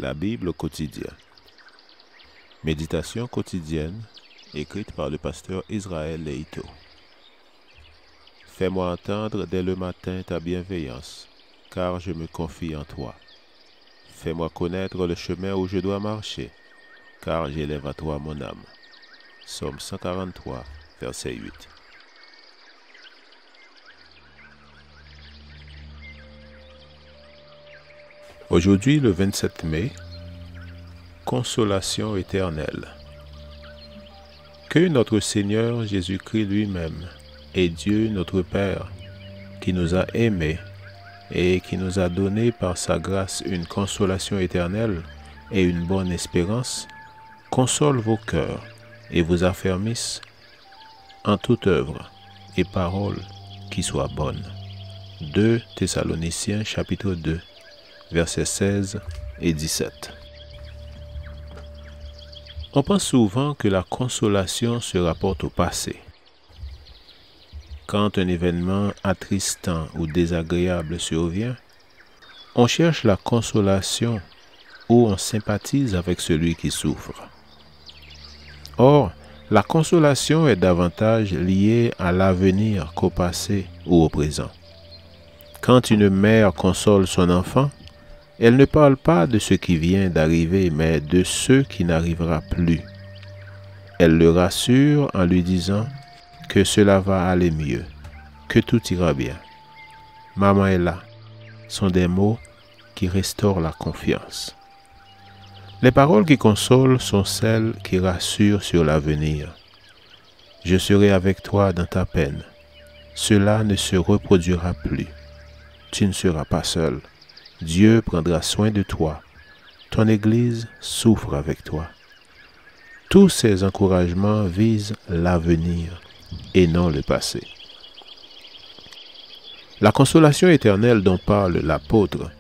La Bible au quotidien. Méditation quotidienne écrite par le pasteur Israël Leito. Fais-moi entendre dès le matin ta bienveillance, car je me confie en toi. Fais-moi connaître le chemin où je dois marcher, car j'élève à toi mon âme. Psaume 143, verset 8. Aujourd'hui, le 27 mai, consolation éternelle. Que notre Seigneur Jésus-Christ lui-même et Dieu notre Père, qui nous a aimés et qui nous a donné par sa grâce une consolation éternelle et une bonne espérance, console vos cœurs et vous affermisse en toute œuvre et parole qui soit bonne. 2 Thessaloniciens chapitre 2, versets 16 et 17. On pense souvent que la consolation se rapporte au passé. Quand un événement attristant ou désagréable survient, on cherche la consolation ou on sympathise avec celui qui souffre. Or, la consolation est davantage liée à l'avenir qu'au passé ou au présent. Quand une mère console son enfant, elle ne parle pas de ce qui vient d'arriver, mais de ce qui n'arrivera plus. Elle le rassure en lui disant que cela va aller mieux, que tout ira bien. Maman est là sont des mots qui restaurent la confiance. Les paroles qui consolent sont celles qui rassurent sur l'avenir. Je serai avec toi dans ta peine. Cela ne se reproduira plus. Tu ne seras pas seul. Dieu prendra soin de toi. Ton Église souffre avec toi. Tous ces encouragements visent l'avenir et non le passé. La consolation éternelle dont parle l'apôtre,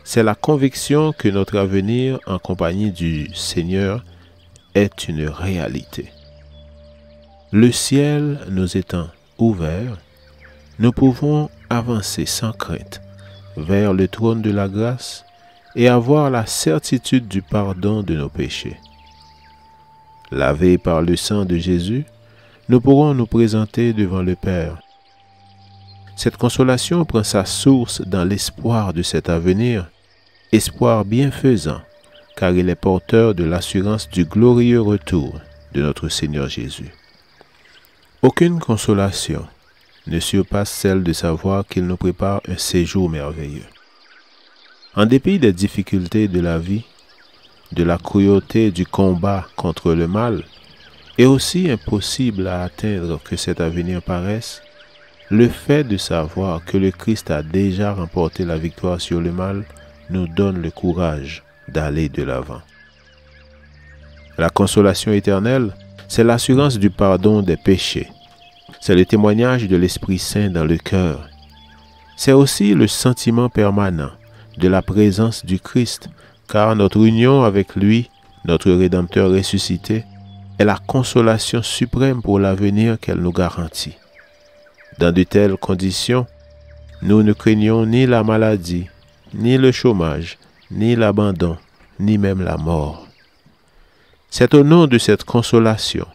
c'est la conviction que notre avenir en compagnie du Seigneur est une réalité. Le ciel nous étant ouvert, nous pouvons avancer sans crainte vers le trône de la grâce et avoir la certitude du pardon de nos péchés. Lavés par le sang de Jésus, nous pourrons nous présenter devant le Père. Cette consolation prend sa source dans l'espoir de cet avenir, espoir bienfaisant, car il est porteur de l'assurance du glorieux retour de notre Seigneur Jésus. Aucune consolation ne surpasse celle de savoir qu'il nous prépare un séjour merveilleux. En dépit des difficultés de la vie, de la cruauté du combat contre le mal, et aussi impossible à atteindre que cet avenir paraisse, le fait de savoir que le Christ a déjà remporté la victoire sur le mal nous donne le courage d'aller de l'avant. La consolation éternelle, c'est l'assurance du pardon des péchés. C'est le témoignage de l'Esprit Saint dans le cœur. C'est aussi le sentiment permanent de la présence du Christ, car notre union avec lui, notre Rédempteur ressuscité, est la consolation suprême pour l'avenir qu'elle nous garantit. Dans de telles conditions, nous ne craignons ni la maladie, ni le chômage, ni l'abandon, ni même la mort. C'est au nom de cette consolation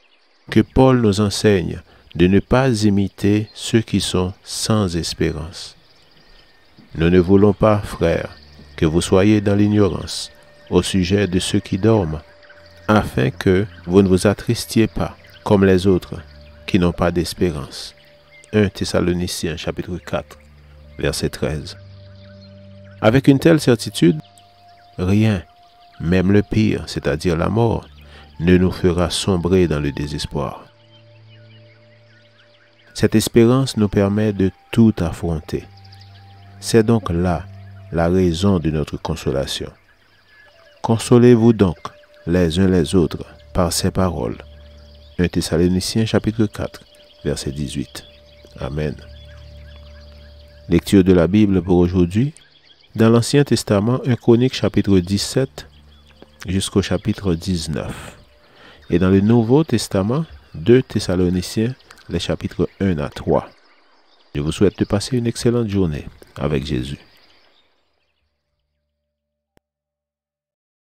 que Paul nous enseigne de ne pas imiter ceux qui sont sans espérance. Nous ne voulons pas, frères, que vous soyez dans l'ignorance au sujet de ceux qui dorment, afin que vous ne vous attristiez pas comme les autres qui n'ont pas d'espérance. 1 Thessaloniciens chapitre 4, verset 13. Avec une telle certitude, rien, même le pire, c'est-à-dire la mort, ne nous fera sombrer dans le désespoir. Cette espérance nous permet de tout affronter. C'est donc là la raison de notre consolation. Consolez-vous donc les uns les autres par ces paroles. 1 Thessaloniciens chapitre 4, verset 18. Amen. Lecture de la Bible pour aujourd'hui. Dans l'Ancien Testament, 1 Chronique chapitre 17 jusqu'au chapitre 19. Et dans le Nouveau Testament, 2 Thessaloniciens, les chapitres 1 à 3. Je vous souhaite de passer une excellente journée avec Jésus.